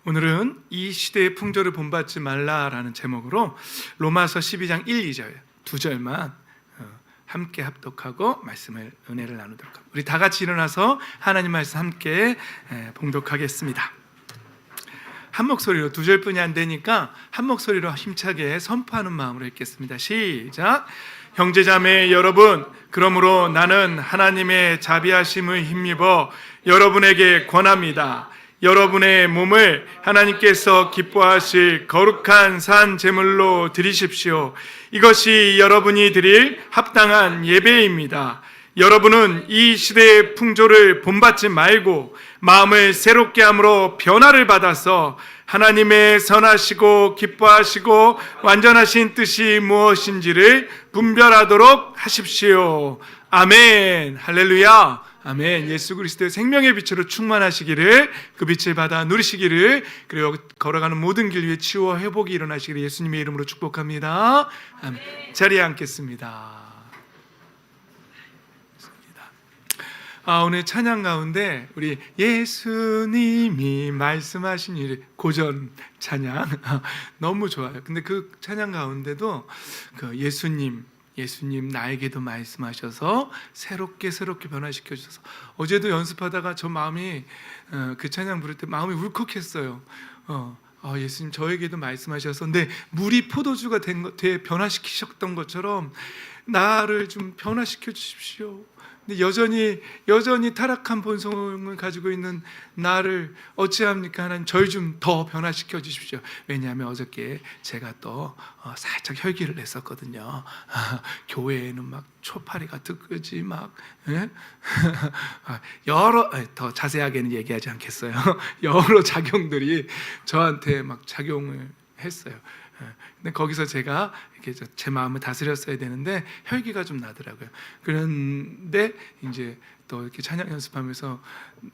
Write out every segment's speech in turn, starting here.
오늘은 이 시대의 풍조를 본받지 말라라는 제목으로 로마서 12장 1, 2절 두 절만 함께 합독하고 은혜를 나누도록 합니다. 우리 다 같이 일어나서 하나님 말씀 함께 봉독하겠습니다. 한 목소리로, 두 절뿐이 안 되니까 한 목소리로 힘차게 선포하는 마음으로 읽겠습니다. 시작. 형제자매 여러분, 그러므로 나는 하나님의 자비하심을 힘입어 여러분에게 권합니다. 여러분의 몸을 하나님께서 기뻐하실 거룩한 산 제물로 드리십시오. 이것이 여러분이 드릴 합당한 예배입니다. 여러분은 이 시대의 풍조를 본받지 말고 마음을 새롭게 함으로 변화를 받아서 하나님의 선하시고 기뻐하시고 완전하신 뜻이 무엇인지를 분별하도록 하십시오. 아멘. 할렐루야. 아멘. 예수 그리스도의 생명의 빛으로 충만하시기를, 그 빛을 받아 누리시기를, 그리고 걸어가는 모든 길 위에 치유와 회복이 일어나시기를 예수님의 이름으로 축복합니다. 아멘. 자리에 앉겠습니다. 오늘 찬양 가운데 우리 예수님이 말씀하신 일, 고전 찬양 너무 좋아요. 근데 그 찬양 가운데도 그 예수님 나에게도 말씀하셔서 새롭게 변화시켜 주셔서, 어제도 연습하다가 저 마음이 그 찬양 부를 때 마음이 울컥했어요. 예수님 저에게도 말씀하셔서 내 물이 포도주가 돼 변화시키셨던 것처럼 나를 좀 변화시켜 주십시오. 근데 여전히 타락한 본성을 가지고 있는 나를 어찌합니까? 하나님, 저희 좀 더 변화시켜 주십시오. 왜냐하면 어저께 제가 또 살짝 혈기를 냈었거든요. 교회에는 막 초파리가 뜨끄지 막 여러, 더 자세하게는 얘기하지 않겠어요. 여러 작용들이 저한테 막 작용을 했어요. 근데 거기서 제가 이렇게 제 마음을 다스렸어야 되는데 혈기가 좀 나더라고요. 그런데 이제 또 이렇게 찬양 연습하면서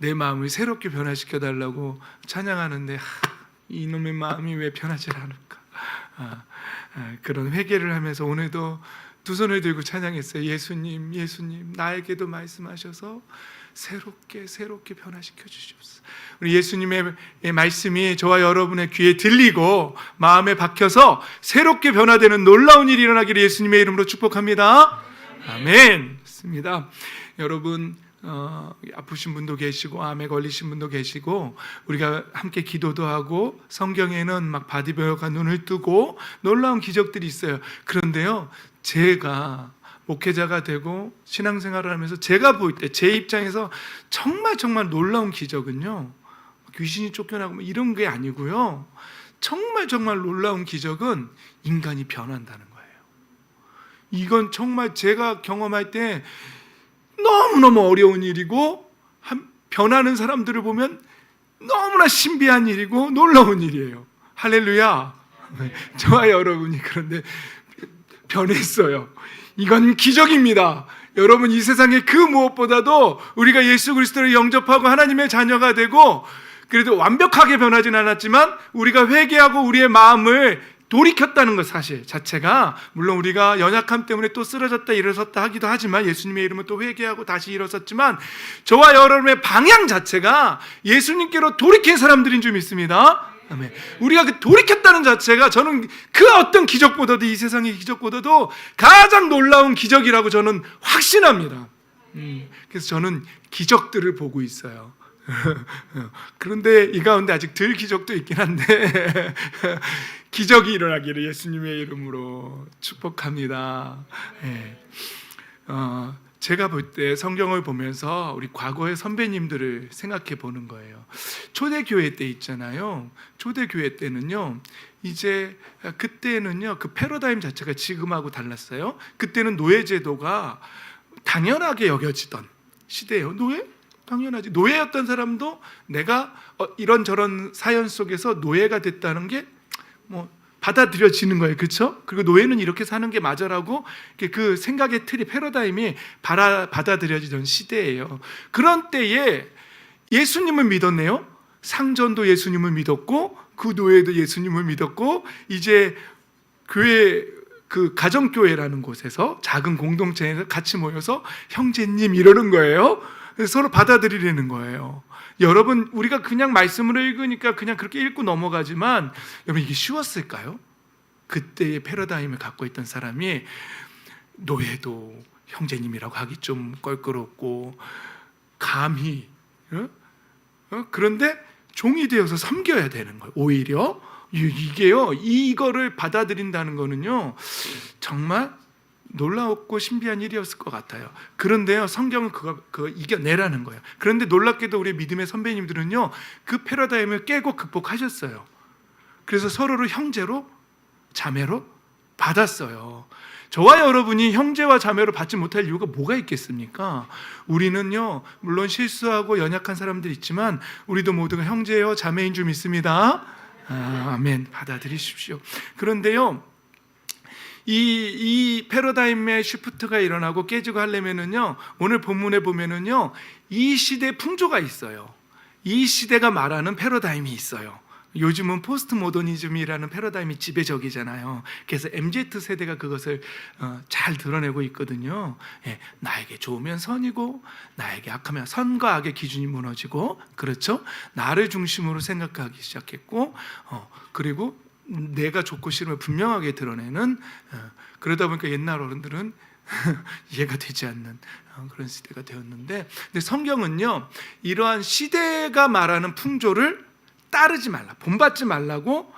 내 마음을 새롭게 변화시켜 달라고 찬양하는데 이놈의 마음이 왜 변하지 않을까? 그런 회개를 하면서 오늘도 두 손을 들고 찬양했어요. 예수님 나에게도 말씀하셔서 새롭게 변화시켜 주시옵소서. 우리 예수님의 말씀이 저와 여러분의 귀에 들리고 마음에 박혀서 새롭게 변화되는 놀라운 일이 일어나기를 예수님의 이름으로 축복합니다. 아멘. 좋습니다. 여러분, 아프신 분도 계시고 암에 걸리신 분도 계시고, 우리가 함께 기도도 하고 성경에는 막 바디베어가 눈을 뜨고 놀라운 기적들이 있어요. 그런데요, 제가 목회자가 되고 신앙생활을 하면서 제가 볼 때 제 입장에서 정말 놀라운 기적은요, 귀신이 쫓겨나고 뭐 이런 게 아니고요, 정말 놀라운 기적은 인간이 변한다는 거예요. 이건 정말 제가 경험할 때 너무너무 어려운 일이고, 변하는 사람들을 보면 너무나 신비한 일이고 놀라운 일이에요. 할렐루야. 저와 여러분이 그런데 변했어요. 이건 기적입니다. 여러분, 이 세상에 그 무엇보다도 우리가 예수 그리스도를 영접하고 하나님의 자녀가 되고, 그래도 완벽하게 변하진 않았지만 우리가 회개하고 우리의 마음을 돌이켰다는 것 사실 자체가, 물론 우리가 연약함 때문에 또 쓰러졌다 일어섰다 하기도 하지만 예수님의 이름은 또 회개하고 다시 일어섰지만, 저와 여러분의 방향 자체가 예수님께로 돌이킨 사람들인 줄 믿습니다. 아멘. 우리가 그 돌이켰다는 자체가, 저는 그 어떤 기적보다도, 이 세상의 기적보다도 가장 놀라운 기적이라고 저는 확신합니다. 그래서 저는 기적들을 보고 있어요. 그런데 이 가운데 아직 덜 기적도 있긴 한데 기적이 일어나기를 예수님의 이름으로 축복합니다. 제가 볼 때 성경을 보면서 우리 과거의 선배님들을 생각해 보는 거예요. 초대교회 때 있잖아요. 초대교회 때는요, 이제 그때는요, 그 패러다임 자체가 지금하고 달랐어요. 그때는 노예제도가 당연하게 여겨지던 시대예요. 노예? 당연하지. 노예였던 사람도 내가 이런저런 사연 속에서 노예가 됐다는 게 받아들여지는 거예요. 그렇죠? 그리고 노예는 이렇게 사는 게 맞아라고 그 생각의 틀이, 패러다임이 받아들여지던 시대예요. 그런 때에 예수님을 믿었네요. 상전도 예수님을 믿었고, 그 노예도 예수님을 믿었고, 이제 교회, 그 가정교회라는 곳에서 작은 공동체에서 같이 모여서 형제님 이러는 거예요. 서로 받아들이려는 거예요. 여러분, 우리가 그냥 말씀을 읽으니까 그냥 그렇게 읽고 넘어가지만 여러분, 이게 쉬웠을까요? 그때의 패러다임을 갖고 있던 사람이 노예도 형제님이라고 하기 좀 껄끄럽고 감히 그런데 종이 되어서 섬겨야 되는 거예요. 오히려 이게요, 이거를 받아들인다는 거는요 정말 놀라웠고 신비한 일이었을 것 같아요. 그런데요, 성경은 그거 이겨내라는 거예요. 그런데 놀랍게도 우리 믿음의 선배님들은요 그 패러다임을 깨고 극복하셨어요. 그래서 서로를 형제로 자매로 받았어요. 저와 여러분이 형제와 자매로 받지 못할 이유가 뭐가 있겠습니까? 우리는요 물론 실수하고 연약한 사람들 있지만 우리도 모두가 형제요 자매인 줄 믿습니다. 아멘. 받아들이십시오. 그런데요, 이 패러다임의 시프트가 일어나고 깨지고 하려면은요, 오늘 본문에 보면은요, 이 시대 풍조가 있어요. 이 시대가 말하는 패러다임이 있어요. 요즘은 포스트 모더니즘이라는 패러다임이 지배적이잖아요. 그래서 MZ 세대가 그것을 잘 드러내고 있거든요. 나에게 좋으면 선이고 나에게 악하면 선과 악의 기준이 무너지고, 그렇죠? 나를 중심으로 생각하기 시작했고, 그리고 내가 좋고 싫음을 분명하게 드러내는, 그러다 보니까 옛날 어른들은 이해가 되지 않는 그런 시대가 되었는데, 근데 성경은요 이러한 시대가 말하는 풍조를 따르지 말라, 본받지 말라고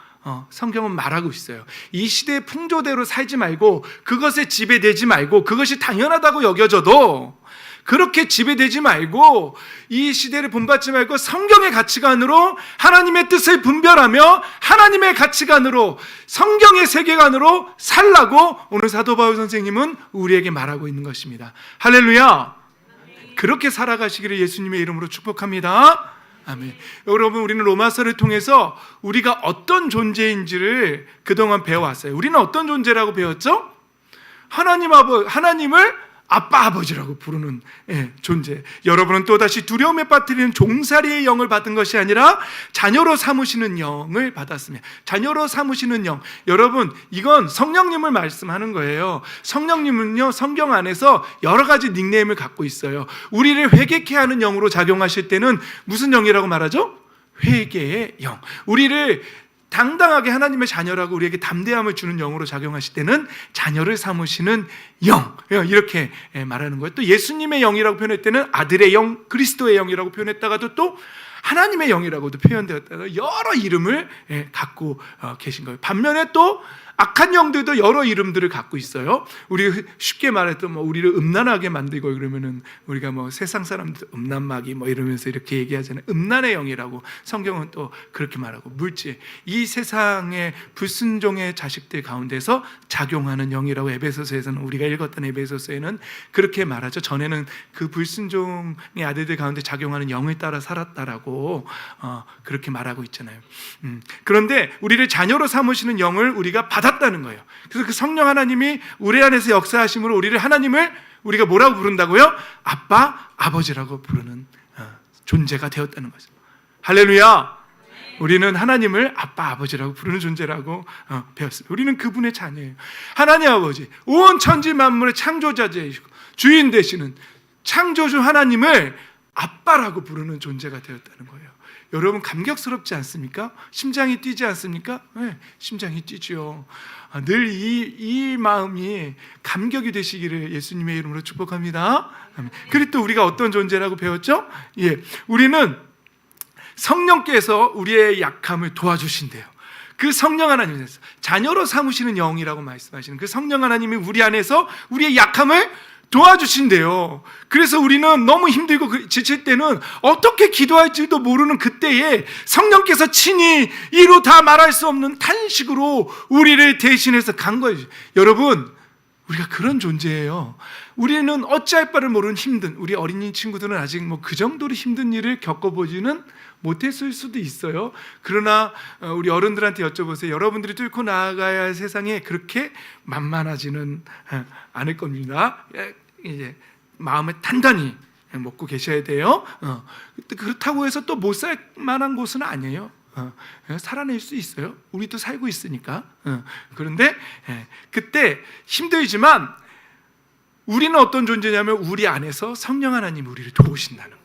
성경은 말하고 있어요. 이 시대의 풍조대로 살지 말고, 그것에 지배되지 말고, 그것이 당연하다고 여겨져도 그렇게 지배되지 말고, 이 시대를 본받지 말고 성경의 가치관으로 하나님의 뜻을 분별하며 하나님의 가치관으로, 성경의 세계관으로 살라고 오늘 사도 바울 선생님은 우리에게 말하고 있는 것입니다. 할렐루야. 그렇게 살아가시기를 예수님의 이름으로 축복합니다. 아멘. 여러분, 우리는 로마서를 통해서 우리가 어떤 존재인지를 그동안 배워왔어요. 우리는 어떤 존재라고 배웠죠? 하나님을 아빠 아버지라고 부르는 존재. 여러분은 또다시 두려움에 빠뜨리는 종살이의 영을 받은 것이 아니라 자녀로 삼으시는 영을 받았습니다. 자녀로 삼으시는 영. 여러분, 이건 성령님을 말씀하는 거예요. 성령님은요 성경 안에서 여러 가지 닉네임을 갖고 있어요. 우리를 회개케 하는 영으로 작용하실 때는 무슨 영이라고 말하죠? 회개의 영. 우리를 당당하게 하나님의 자녀라고 우리에게 담대함을 주는 영으로 작용하실 때는 자녀를 삼으시는 영, 이렇게 말하는 거예요. 또 예수님의 영이라고 표현할 때는 아들의 영, 그리스도의 영이라고 표현했다가도 또 하나님의 영이라고도 표현되었다가 여러 이름을 갖고 계신 거예요. 반면에 또 악한 영들도 여러 이름들을 갖고 있어요. 우리 쉽게 말했던 우리를 음란하게 만들고 그러면은 우리가 세상 사람들 음란마귀 이러면서 이렇게 얘기하잖아요. 음란의 영이라고 성경은 또 그렇게 말하고, 물질, 이 세상의 불순종의 자식들 가운데서 작용하는 영이라고 에베소서에서는, 우리가 읽었던 에베소서에는 그렇게 말하죠. 전에는 그 불순종의 아들들 가운데 작용하는 영을 따라 살았다라고 그렇게 말하고 있잖아요. 그런데 우리를 자녀로 삼으시는 영을 우리가 받았다는 거예요. 그래서 그 성령 하나님이 우리 안에서 역사하심으로 우리를 우리가 뭐라고 부른다고요? 아빠, 아버지라고 부르는 존재가 되었다는 거죠. 할렐루야. 우리는 하나님을 아빠, 아버지라고 부르는 존재라고 배웠습니다. 우리는 그분의 자녀예요. 하나님 아버지, 온 천지 만물의 창조자이시고 주인 되시는 창조주 하나님을 아빠라고 부르는 존재가 되었다는 거예요. 여러분, 감격스럽지 않습니까? 심장이 뛰지 않습니까? 네, 심장이 뛰죠. 늘 이 마음이 감격이 되시기를 예수님의 이름으로 축복합니다. 그리고 또 우리가 어떤 존재라고 배웠죠? 우리는 성령께서 우리의 약함을 도와주신대요. 그 성령 하나님께서 자녀로 삼으시는 영이라고 말씀하시는 그 성령 하나님이 우리 안에서 우리의 약함을 도와주신대요. 그래서 우리는 너무 힘들고 지칠 때는 어떻게 기도할지도 모르는 그때에 성령께서 친히 이루 다 말할 수 없는 탄식으로 우리를 대신해서 간 거예요. 여러분, 우리가 그런 존재예요. 우리는 어찌할 바를 모르는 힘든, 우리 어린이 친구들은 아직 그 정도로 힘든 일을 겪어보지는 못했을 수도 있어요. 그러나 우리 어른들한테 여쭤보세요. 여러분들이 뚫고 나아가야 할 세상에 그렇게 만만하지는 않을 겁니다. 이제 마음을 단단히 먹고 계셔야 돼요. 그렇다고 해서 또 못 살 만한 곳은 아니에요. 살아낼 수 있어요. 우리도 살고 있으니까. 그런데 그때 힘들지만 우리는 어떤 존재냐면 우리 안에서 성령 하나님이 우리를 도우신다는 거예요.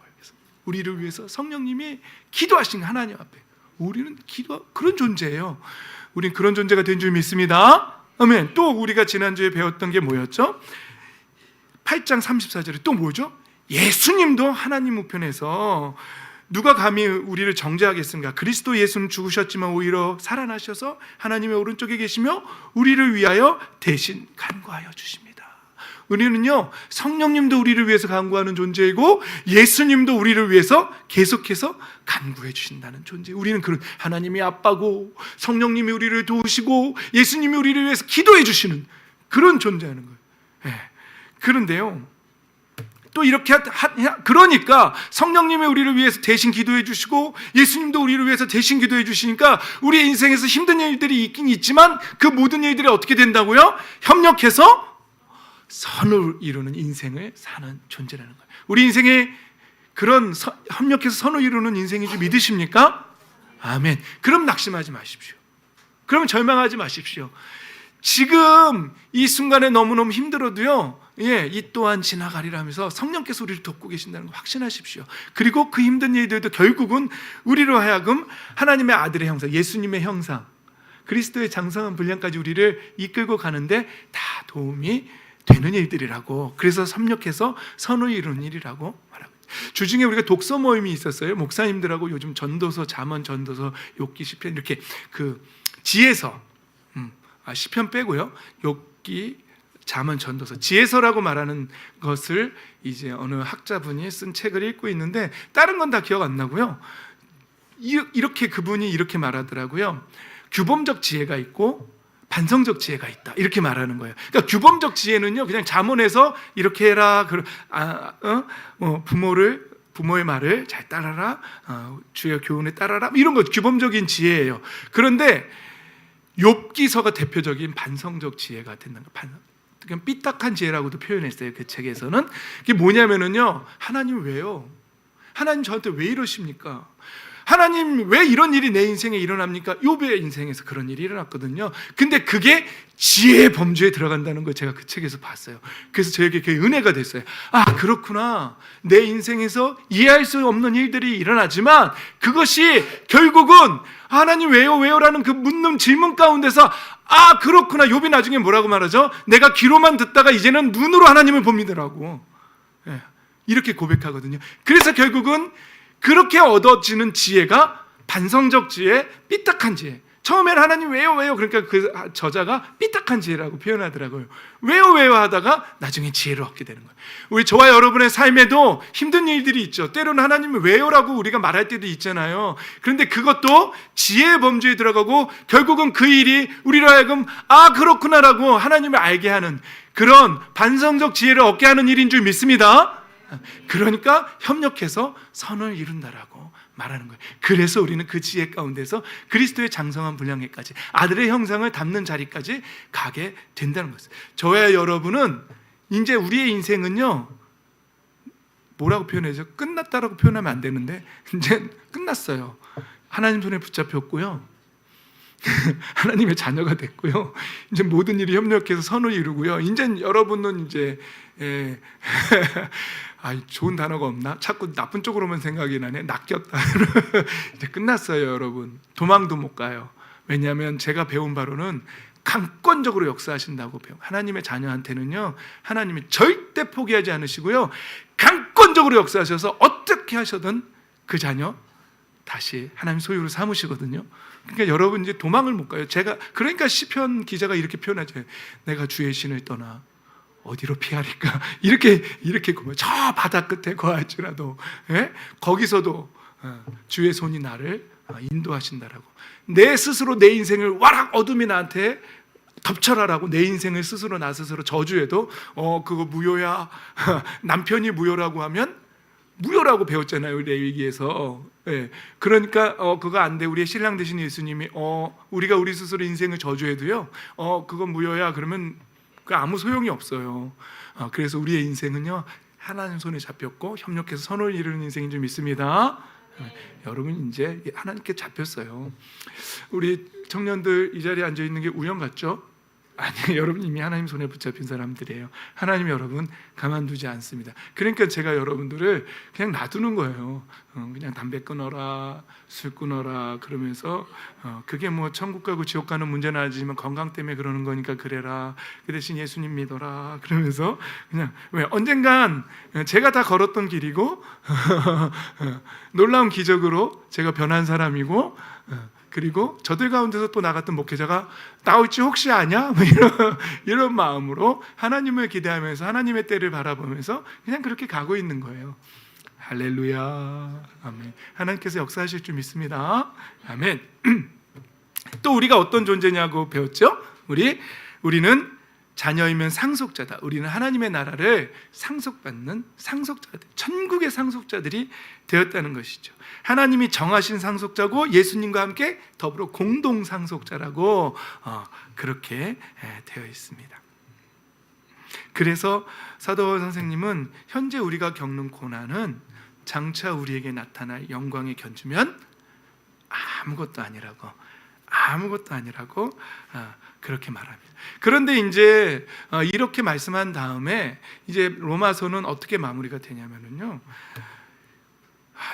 우리를 위해서 성령님이 기도하신 하나님 앞에 우리는 그런 존재예요. 우린 그런 존재가 된 줄 믿습니다. 아멘. 또 우리가 지난주에 배웠던 게 뭐였죠? 8장 34절에 또 뭐죠? 예수님도 하나님 우편에서 누가 감히 우리를 정죄하겠습니까? 그리스도 예수는 죽으셨지만 오히려 살아나셔서 하나님의 오른쪽에 계시며 우리를 위하여 대신 간구하여 주십니다. 우리는요, 성령님도 우리를 위해서 간구하는 존재이고 예수님도 우리를 위해서 계속해서 간구해 주신다는 존재. 우리는 그런 하나님이 아빠고 성령님이 우리를 도우시고 예수님이 우리를 위해서 기도해 주시는 그런 존재하는 거예요. 네. 그런데요, 또 이렇게 그러니까 성령님이 우리를 위해서 대신 기도해 주시고 예수님도 우리를 위해서 대신 기도해 주시니까 우리 인생에서 힘든 일들이 있긴 있지만 그 모든 일들이 어떻게 된다고요? 협력해서 선을 이루는 인생을 사는 존재라는 거예요. 우리 인생에 그런 협력해서 선을 이루는 인생인 줄 믿으십니까? 아멘. 그럼 낙심하지 마십시오. 그럼 절망하지 마십시오. 지금 이 순간에 너무너무 힘들어도요, 이 또한 지나가리라 하면서 성령께서 우리를 돕고 계신다는 걸 확신하십시오. 그리고 그 힘든 일들도 결국은 우리로 하여금 하나님의 아들의 형상, 예수님의 형상, 그리스도의 장성한 분량까지 우리를 이끌고 가는데 다 도움이 되는 일들이라고, 그래서 협력해서 선을 이루는 일이라고 말하고 있어요. 주중에 우리가 독서 모임이 있었어요. 목사님들하고 요즘 전도서, 잠언, 전도서, 욥기, 시편 이렇게 그 지혜서, 시편 빼고요, 욥기, 잠언, 전도서, 지혜서라고 말하는 것을 이제 어느 학자분이 쓴 책을 읽고 있는데 다른 건 다 기억 안 나고요. 이렇게 그분이 이렇게 말하더라고요. 규범적 지혜가 있고 반성적 지혜가 있다, 이렇게 말하는 거예요. 그러니까 규범적 지혜는요, 그냥 잠언에서 이렇게 해라, 부모의 말을 잘 따라라, 주의 교훈에 따라라, 이런 거 규범적인 지혜예요. 그런데 욥기서가 대표적인 반성적 지혜가 된다는 거예요. 그냥 삐딱한 지혜라고도 표현했어요. 그 책에서는. 그게 뭐냐면은요, 하나님 왜요? 하나님 저한테 왜 이러십니까? 하나님 왜 이런 일이 내 인생에 일어납니까? 욥의 인생에서 그런 일이 일어났거든요. 근데 그게 지혜의 범주에 들어간다는 걸 제가 그 책에서 봤어요. 그래서 저에게 그게 은혜가 됐어요. 아, 그렇구나. 내 인생에서 이해할 수 없는 일들이 일어나지만 그것이 결국은 하나님 왜요? 왜요?라는 그 묻는 질문 가운데서 아, 그렇구나. 욥이 나중에 뭐라고 말하죠? 내가 귀로만 듣다가 이제는 눈으로 하나님을 봅니다라고, 이렇게 고백하거든요. 그래서 결국은 그렇게 얻어지는 지혜가 반성적 지혜, 삐딱한 지혜. 처음에는 하나님 왜요? 왜요? 그러니까 그 저자가 삐딱한 지혜라고 표현하더라고요. 왜요? 왜요? 하다가 나중에 지혜를 얻게 되는 거예요. 우리 저와 여러분의 삶에도 힘든 일들이 있죠. 때로는 하나님이 왜요라고 우리가 말할 때도 있잖아요. 그런데 그것도 지혜의 범주에 들어가고 결국은 그 일이 우리로 하여금 아, 그렇구나라고 하나님을 알게 하는 그런 반성적 지혜를 얻게 하는 일인 줄 믿습니다. 그러니까 협력해서 선을 이룬다라고 말하는 거예요. 그래서 우리는 그 지혜 가운데서 그리스도의 장성한 분량에까지, 아들의 형상을 담는 자리까지 가게 된다는 것이에요. 저와 여러분은 이제 우리의 인생은요, 뭐라고 표현해야죠? 끝났다라고 표현하면 안 되는데 이제 끝났어요. 하나님 손에 붙잡혔고요, 하나님의 자녀가 됐고요, 이제 모든 일이 협력해서 선을 이루고요, 이제 여러분은 이제 좋은 단어가 없나? 자꾸 나쁜 쪽으로만 생각이 나네. 낚였다. 이제 끝났어요, 여러분. 도망도 못 가요. 왜냐하면 제가 배운 바로는 강권적으로 역사하신다고 배워요. 하나님의 자녀한테는요, 하나님이 절대 포기하지 않으시고요, 강권적으로 역사하셔서 어떻게 하셔든 그 자녀 다시 하나님 소유로 삼으시거든요. 그러니까 여러분 이제 도망을 못 가요. 그러니까 시편 기자가 이렇게 표현하죠. 내가 주의 신을 떠나 어디로 피하리까? 이렇게 저 바다 끝에 거할지라도, 거기서도 주의 손이 나를 인도하신다라고. 내 스스로 내 인생을 와락 어둠이 나한테 덮쳐라라고 내 인생을 스스로 나 스스로 저주해도 그거 무효야. 남편이 무효라고 하면 무효라고 배웠잖아요, 레위기에서. 그러니까 그거 안 돼. 우리의 신랑 되신 예수님이 우리가 우리 스스로 인생을 저주해도요, 그건 무효야. 그러면 아무 소용이 없어요. 그래서 우리의 인생은요, 하나님 손에 잡혔고 협력해서 선을 이루는 인생인 줄 믿습니다. 여러분 이제 하나님께 잡혔어요. 우리 청년들 이 자리에 앉아 있는 게 우연 같죠? 아니, 여러분 이미 하나님 손에 붙잡힌 사람들이에요. 하나님 여러분 가만두지 않습니다. 그러니까 제가 여러분들을 그냥 놔두는 거예요. 그냥 담배 끊어라, 술 끊어라 그러면서 그게 뭐 천국 가고 지옥 가는 문제는 아니지만 건강 때문에 그러는 거니까 그래라. 그 대신 예수님 믿어라 그러면서 그냥 왜 언젠간 제가 다 걸었던 길이고 놀라운 기적으로 제가 변한 사람이고 그리고 저들 가운데서 또 나갔던 목회자가 나올지 혹시 아냐? 뭐 이런 마음으로 하나님을 기대하면서 하나님의 때를 바라보면서 그냥 그렇게 가고 있는 거예요. 할렐루야. 아멘. 하나님께서 역사하실 줄 믿습니다. 아멘. 또 우리가 어떤 존재냐고 배웠죠? 우리는 자녀이면 상속자다. 우리는 하나님의 나라를 상속받는 상속자들, 천국의 상속자들이 되었다는 것이죠. 하나님이 정하신 상속자고 예수님과 함께 더불어 공동 상속자라고 그렇게 되어 있습니다. 그래서 사도 바울 선생님은 현재 우리가 겪는 고난은 장차 우리에게 나타날 영광에 견주면 아무것도 아니라고 그렇게 말합니다. 그런데 이제 이렇게 말씀한 다음에 이제 로마서는 어떻게 마무리가 되냐면요,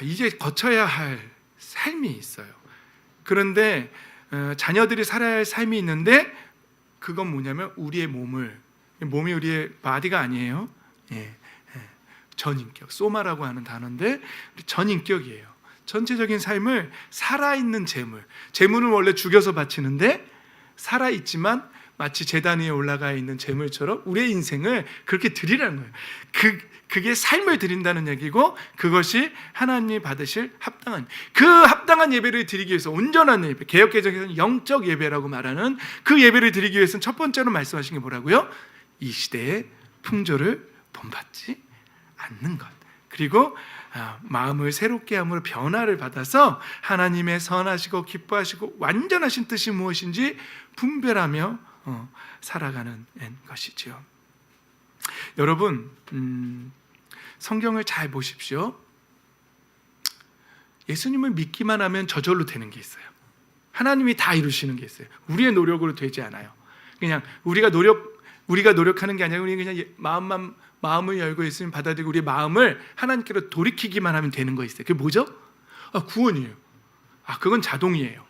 이제 거쳐야 할 삶이 있어요. 그런데 자녀들이 살아야 할 삶이 있는데 그건 뭐냐면 우리의 몸이 우리의 바디가 아니에요. 전인격, 소마라고 하는 단어인데 전인격이에요. 전체적인 삶을 살아있는 재물은 원래 죽여서 바치는데 살아있지만 마치 제단 위에 올라가 있는 재물처럼 우리의 인생을 그렇게 드리라는 거예요. 그게 삶을 드린다는 얘기고 그것이 하나님이 받으실 합당한 예배를 드리기 위해서 온전한 예배, 개역개정에서는 영적 예배라고 말하는 그 예배를 드리기 위해서는 첫 번째로 말씀하신 게 뭐라고요? 이 시대의 풍조를 본받지 않는 것, 그리고 마음을 새롭게 함으로 변화를 받아서 하나님의 선하시고 기뻐하시고 완전하신 뜻이 무엇인지 분별하며 살아가는 것이지요. 여러분, 성경을 잘 보십시오. 예수님을 믿기만 하면 저절로 되는 게 있어요. 하나님이 다 이루시는 게 있어요. 우리의 노력으로 되지 않아요. 그냥 우리가 노력하는 게 아니라 우리 그냥 마음을 열고 예수님 받아들이고 우리의 마음을 하나님께로 돌이키기만 하면 되는 거 있어요. 그게 뭐죠? 구원이에요. 그건 자동이에요.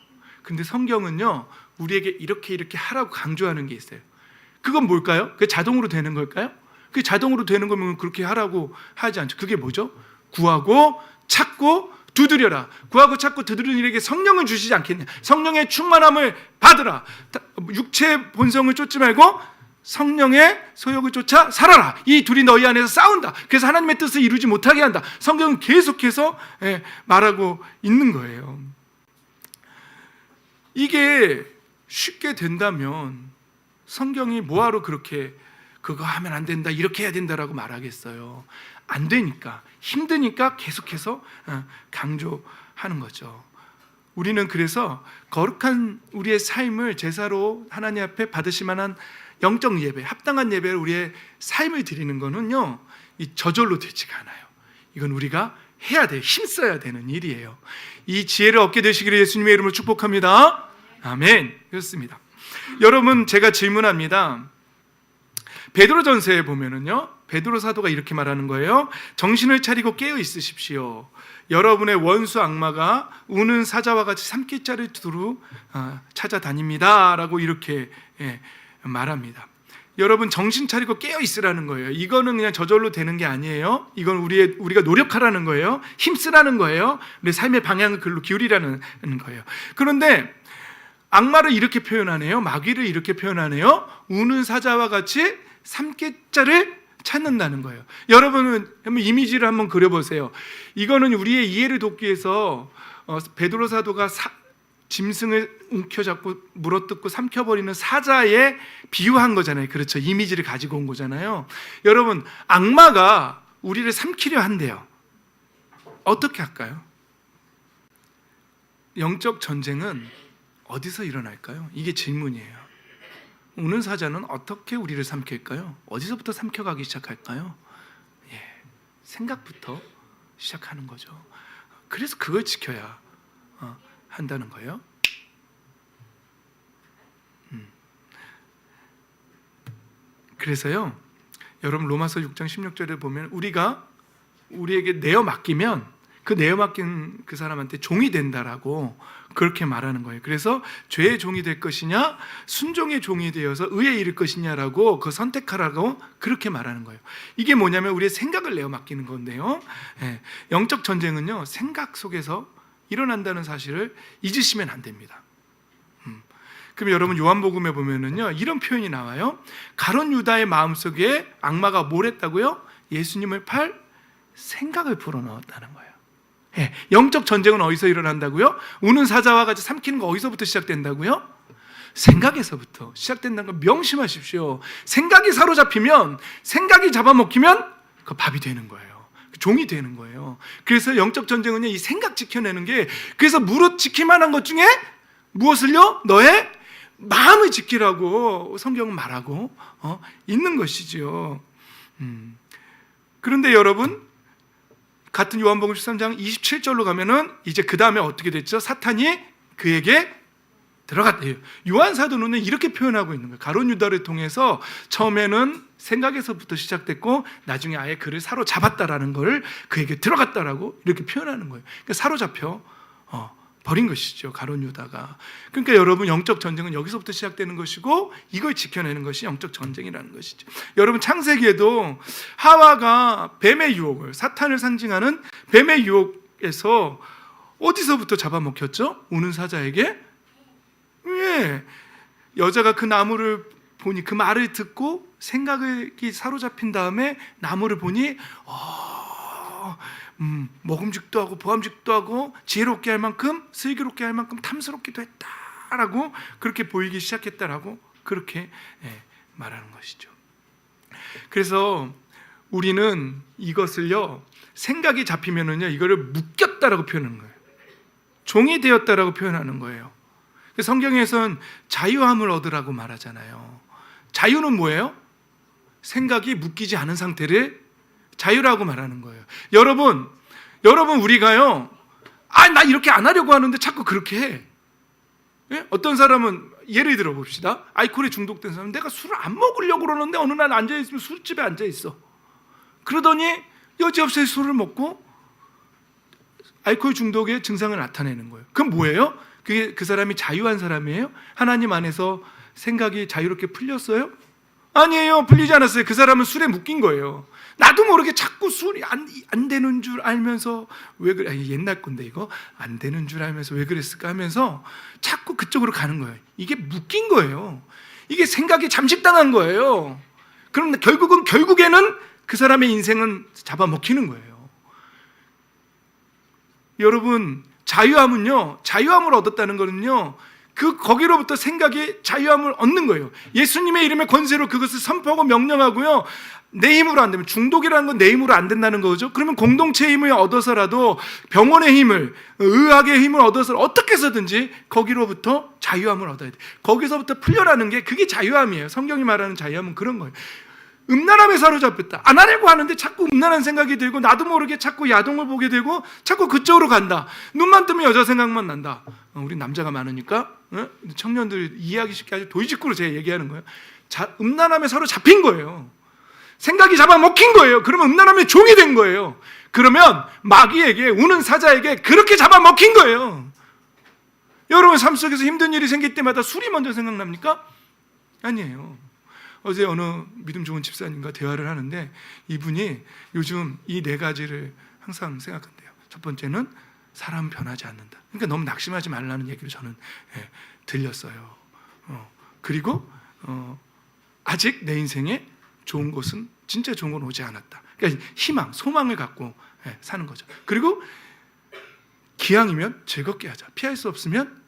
근데 성경은요, 우리에게 이렇게 하라고 강조하는 게 있어요. 그건 뭘까요? 그게 자동으로 되는 걸까요? 그게 자동으로 되는 거면 그렇게 하라고 하지 않죠. 그게 뭐죠? 구하고 찾고 두드려라. 구하고 찾고 두드리는 이에게 성령을 주시지 않겠냐. 성령의 충만함을 받으라. 육체의 본성을 쫓지 말고 성령의 소욕을 쫓아 살아라. 이 둘이 너희 안에서 싸운다. 그래서 하나님의 뜻을 이루지 못하게 한다. 성경은 계속해서 말하고 있는 거예요. 이게 쉽게 된다면 성경이 뭐하러 그렇게 그거 하면 안 된다, 이렇게 해야 된다라고 말하겠어요? 안 되니까, 힘드니까 계속해서 강조하는 거죠. 우리는 그래서 거룩한 우리의 삶을 제사로 하나님 앞에 받으실 만한 영적 예배, 합당한 예배를 우리의 삶을 드리는 거는요, 이 저절로 되지가 않아요. 이건 우리가 해야 돼요. 힘써야 되는 일이에요. 이 지혜를 얻게 되시기를 예수님의 이름으로 축복합니다. 아멘. 그렇습니다. 여러분, 제가 질문합니다. 베드로전서에 보면은요, 베드로 사도가 이렇게 말하는 거예요. 정신을 차리고 깨어 있으십시오. 여러분의 원수 악마가 우는 사자와 같이 삼킬자를 두루 찾아다닙니다라고 이렇게 말합니다. 여러분, 정신 차리고 깨어 있으라는 거예요. 이거는 그냥 저절로 되는 게 아니에요. 이건 우리가 노력하라는 거예요. 힘쓰라는 거예요. 우리 삶의 방향을 글로 기울이라는 거예요. 그런데 악마를 이렇게 표현하네요. 마귀를 이렇게 표현하네요. 우는 사자와 같이 삼킬자를 찾는다는 거예요. 여러분은 한번 이미지를 한번 그려보세요. 이거는 우리의 이해를 돕기 위해서 베드로 사도가 짐승을 움켜잡고 물어뜯고 삼켜버리는 사자에 비유한 거잖아요. 그렇죠. 이미지를 가지고 온 거잖아요. 여러분, 악마가 우리를 삼키려 한대요. 어떻게 할까요? 영적 전쟁은 어디서 일어날까요? 이게 질문이에요. 우는 사자는 어떻게 우리를 삼킬까요? 어디서부터 삼켜가기 시작할까요? 생각부터 시작하는 거죠. 그래서 그걸 지켜야 한다는 거예요. 그래서요, 여러분 로마서 6장 16절에 보면 우리에게 내어 맡기면 그 내어 맡긴 그 사람한테 종이 된다라고 그렇게 말하는 거예요. 그래서 죄의 종이 될 것이냐 순종의 종이 되어서 의에 이를 것이냐라고 그 선택하라고 그렇게 말하는 거예요. 이게 뭐냐면 우리의 생각을 내어 맡기는 건데요, 영적 전쟁은요 생각 속에서 일어난다는 사실을 잊으시면 안 됩니다. 그럼 여러분 요한복음에 보면은요 이런 표현이 나와요. 가룟 유다의 마음속에 악마가 뭘 했다고요? 예수님을 팔 생각을 불어넣었다는 거예요. 영적 전쟁은 어디서 일어난다고요? 우는 사자와 같이 삼키는 거 어디서부터 시작된다고요? 생각에서부터 시작된다는 거 명심하십시오. 생각이 사로잡히면, 생각이 잡아먹히면 그 밥이 되는 거예요. 종이 되는 거예요. 그래서 영적 전쟁은 이 생각 지켜내는 게, 그래서 무릇 지킬 만한 것 중에 무엇을요? 너의 마음을 지키라고 성경은 말하고 있는 것이죠. 그런데 여러분, 같은 요한복음 13장 27절로 가면은 이제 그 다음에 어떻게 됐죠? 사탄이 그에게 들어갔대요. 요한 사도는 이렇게 표현하고 있는 거예요. 가룟 유다를 통해서 처음에는 생각에서부터 시작됐고 나중에 아예 그를 사로잡았다라는 걸 그에게 들어갔다라고 이렇게 표현하는 거예요. 그러니까 사로잡혀 버린 것이죠, 가룟 유다가. 그러니까 여러분 영적 전쟁은 여기서부터 시작되는 것이고 이걸 지켜내는 것이 영적 전쟁이라는 것이죠. 여러분 창세기에도 하와가 뱀의 유혹을, 사탄을 상징하는 뱀의 유혹에서 어디서부터 잡아먹혔죠? 우는 사자에게. 왜? 여자가 그 나무를 보니, 그 말을 듣고 생각이 사로잡힌 다음에 나무를 보니 먹음직도 하고 보암직도 하고 지혜롭게 할 만큼, 슬기롭게 할 만큼 탐스럽기도 했다라고 그렇게 보이기 시작했다라고 그렇게 말하는 것이죠. 그래서 우리는 이것을요 생각이 잡히면은요 이거를 묶였다라고 표현하는 거예요. 종이 되었다라고 표현하는 거예요. 성경에서는 자유함을 얻으라고 말하잖아요. 자유는 뭐예요? 생각이 묶이지 않은 상태를 자유라고 말하는 거예요. 여러분 우리가요, 나 이렇게 안 하려고 하는데 자꾸 그렇게 해. 예? 어떤 사람은 예를 들어 봅시다. 알코올에 중독된 사람, 내가 술을 안 먹으려고 그러는데 어느 날 앉아있으면 술집에 앉아있어. 그러더니 여지없이 술을 먹고 알코올 중독의 증상을 나타내는 거예요. 그럼 뭐예요? 그게 그 사람이 자유한 사람이에요? 하나님 안에서 생각이 자유롭게 풀렸어요? 아니에요. 풀리지 않았어요. 그 사람은 술에 묶인 거예요. 나도 모르게 자꾸 술이 안 되는 줄 알면서 왜 그래? 옛날 건데 이거 안 되는 줄 알면서 왜 그랬을까 하면서 자꾸 그쪽으로 가는 거예요. 이게 묶인 거예요. 이게 생각이 잠식당한 거예요. 그럼 결국에는 그 사람의 인생은 잡아먹히는 거예요. 여러분 자유함을 얻었다는 거는요, 거기로부터 생각이 자유함을 얻는 거예요. 예수님의 이름의 권세로 그것을 선포하고 명령하고요, 내 힘으로 안 되면, 중독이라는 건 내 힘으로 안 된다는 거죠. 그러면 공동체의 힘을 얻어서라도, 병원의 힘을, 의학의 힘을 얻어서 어떻게 해서든지 거기로부터 자유함을 얻어야 돼. 거기서부터 풀려라는 게 그게 자유함이에요. 성경이 말하는 자유함은 그런 거예요. 음란함에 사로잡혔다. 안 하려고 하는데 자꾸 음란한 생각이 들고 나도 모르게 자꾸 야동을 보게 되고 자꾸 그쪽으로 간다. 눈만 뜨면 여자 생각만 난다. 우리 남자가 많으니까 청년들 이해하기 쉽게 아주 도의직구로 제가 얘기하는 거예요. 음란함에 사로잡힌 거예요. 생각이 잡아먹힌 거예요. 그러면 음란함의 종이 된 거예요. 그러면 마귀에게, 우는 사자에게 그렇게 잡아먹힌 거예요. 여러분 삶 속에서 힘든 일이 생길 때마다 술이 먼저 생각납니까? 아니에요. 어제 어느 믿음 좋은 집사님과 대화를 하는데 이분이 요즘 이 4가지를 항상 생각한대요. 첫 번째는 사람 변하지 않는다. 그러니까 너무 낙심하지 말라는 얘기를 저는 들렸어요. 그리고 아직 내 인생에 좋은 것은, 진짜 좋은 건 오지 않았다. 그러니까 희망, 소망을 갖고 사는 거죠. 그리고 기왕이면 즐겁게 하자. 피할 수 없으면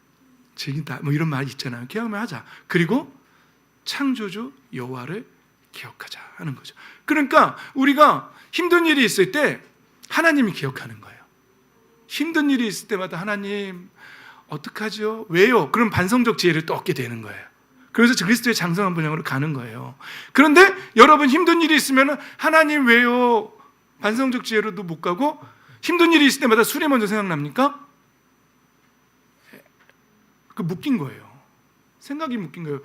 즐긴다. 뭐 이런 말이 있잖아요. 기왕이면 하자. 그리고 창조주 여호와를 기억하자 하는 거죠. 그러니까 우리가 힘든 일이 있을 때 하나님이 기억하는 거예요. 힘든 일이 있을 때마다 하나님 어떡하죠? 왜요? 그럼 반성적 지혜를 또 얻게 되는 거예요. 그래서 그리스도의 장성한 분량으로 가는 거예요. 그런데 여러분 힘든 일이 있으면 하나님 왜요? 반성적 지혜로도 못 가고 힘든 일이 있을 때마다 술이 먼저 생각납니까? 그 묶인 거예요. 생각이 묶인 거예요.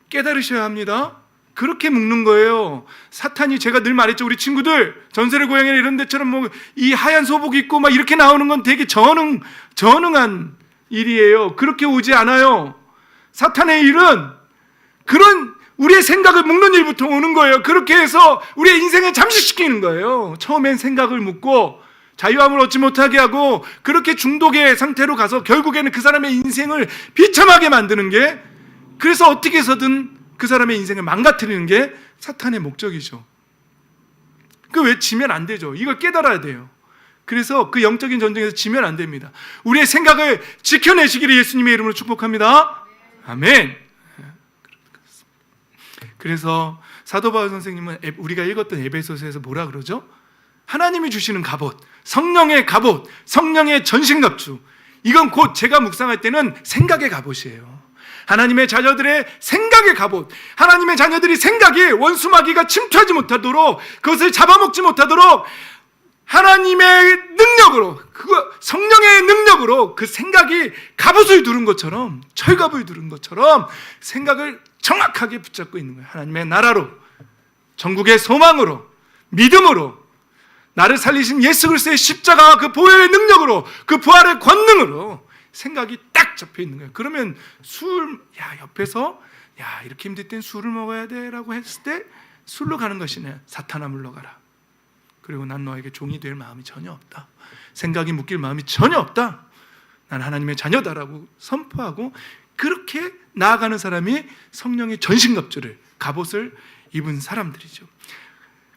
깨달으셔야 합니다. 그렇게 묶는 거예요. 사탄이, 제가 늘 말했죠, 우리 친구들 전설의 고향이나 이런 데처럼 뭐 이 하얀 소복 입고 막 이렇게 나오는 건 되게 전능한 일이에요. 그렇게 오지 않아요. 사탄의 일은 그런 우리의 생각을 묶는 일부터 오는 거예요. 그렇게 해서 우리의 인생을 잠식시키는 거예요. 처음엔 생각을 묶고 자유함을 얻지 못하게 하고, 그렇게 중독의 상태로 가서 결국에는 그 사람의 인생을 비참하게 만드는 게, 그래서 어떻게 해서든 그 사람의 인생을 망가뜨리는 게 사탄의 목적이죠. 그 왜 지면 안 되죠. 이걸 깨달아야 돼요. 그래서 그 영적인 전쟁에서 지면 안 됩니다. 우리의 생각을 지켜내시기를 예수님의 이름으로 축복합니다. 아멘. 그래서 사도 바울 선생님은 우리가 읽었던 에베소서에서 뭐라 그러죠? 하나님이 주시는 갑옷, 성령의 갑옷, 성령의 전신갑주, 이건 곧 제가 묵상할 때는 생각의 갑옷이에요. 하나님의 자녀들의 생각의 갑옷, 하나님의 자녀들이 생각이 원수마귀가 침투하지 못하도록, 그것을 잡아먹지 못하도록 하나님의 능력으로, 성령의 능력으로 그 생각이 갑옷을 두른 것처럼, 철갑을 두른 것처럼 생각을 정확하게 붙잡고 있는 거예요. 하나님의 나라로, 전국의 소망으로, 믿음으로, 나를 살리신 예수 그리스도의 십자가와 그 보혈의 능력으로, 그 부활의 권능으로 생각이 딱 잡혀 있는 거예요. 그러면 옆에서 이렇게 힘들 땐 술을 먹어야 돼 라고 했을 때 술로 가는 것이네. 사탄아 물러가라. 그리고 난 너에게 종이 될 마음이 전혀 없다. 생각이 묶일 마음이 전혀 없다. 난 하나님의 자녀다라고 선포하고, 그렇게 나아가는 사람이 성령의 전신갑주를, 갑옷을 입은 사람들이죠.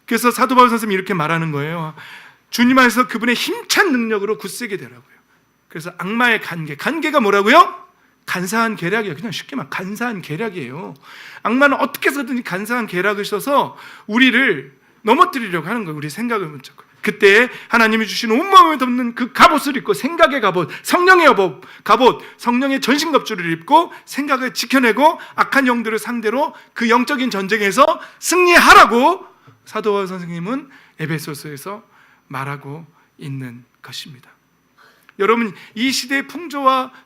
그래서 사도 바울 선생님이 이렇게 말하는 거예요. 주님 안에서 그분의 힘찬 능력으로 굳세게 되라고요. 그래서 악마의 간계가 뭐라고요? 간사한 계략이에요. 그냥 쉽게 말하면 간사한 계략이에요. 악마는 어떻게 해서든 간사한 계략을 써서 우리를 넘어뜨리려고 하는 거예요. 우리 생각을 붙잡고. 그때 하나님이 주신 온몸을 덮는 그 갑옷을 입고, 생각의 갑옷, 성령의 갑옷, 성령의 전신갑주를 입고 생각을 지켜내고 악한 영들을 상대로 그 영적인 전쟁에서 승리하라고 사도 바울 선생님은 에베소서에서 말하고 있는 것입니다. 여러분, 이 시대의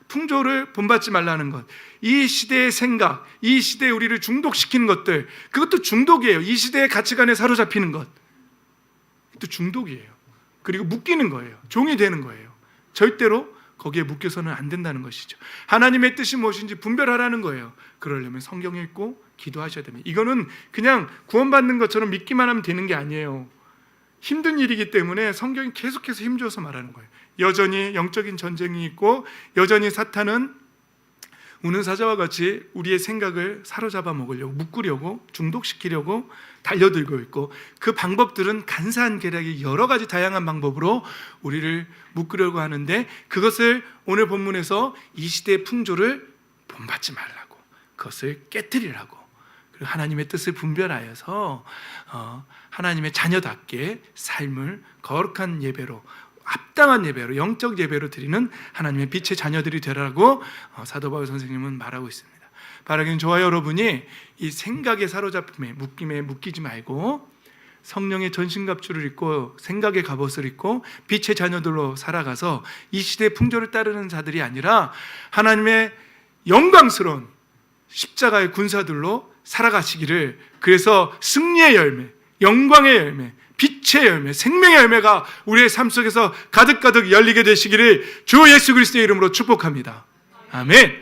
풍조를 본받지 말라는 것, 이 시대의 생각, 이 시대에 우리를 중독시키는 것들, 그것도 중독이에요. 이 시대의 가치관에 사로잡히는 것, 또 중독이에요. 그리고 묶이는 거예요. 종이 되는 거예요. 절대로 거기에 묶여서는 안 된다는 것이죠. 하나님의 뜻이 무엇인지 분별하라는 거예요. 그러려면 성경 읽고 기도하셔야 됩니다. 이거는 그냥 구원받는 것처럼 믿기만 하면 되는 게 아니에요. 힘든 일이기 때문에 성경이 계속해서 힘줘서 말하는 거예요. 여전히 영적인 전쟁이 있고, 여전히 사탄은 우는 사자와 같이 우리의 생각을 사로잡아 먹으려고, 묶으려고, 중독시키려고 달려들고 있고, 그 방법들은 간사한 계략이 여러 가지 다양한 방법으로 우리를 묶으려고 하는데, 그것을 오늘 본문에서 이 시대의 풍조를 본받지 말라고, 그것을 깨뜨리라고, 그리고 하나님의 뜻을 분별하여서 하나님의 자녀답게 삶을 거룩한 예배로, 합당한 예배로, 영적 예배로 드리는 하나님의 빛의 자녀들이 되라고 사도 바울 선생님은 말하고 있습니다. 바라기는 저와 여러분이 이 생각의 사로잡힘에, 묶임에 묶이지 말고 성령의 전신갑주를 입고 생각의 갑옷을 입고 빛의 자녀들로 살아가서 이 시대의 풍조를 따르는 자들이 아니라 하나님의 영광스러운 십자가의 군사들로 살아가시기를, 그래서 승리의 열매, 영광의 열매, 빛의 열매, 생명의 열매가 우리의 삶 속에서 가득가득 열리게 되시기를 주 예수 그리스도의 이름으로 축복합니다. 아멘.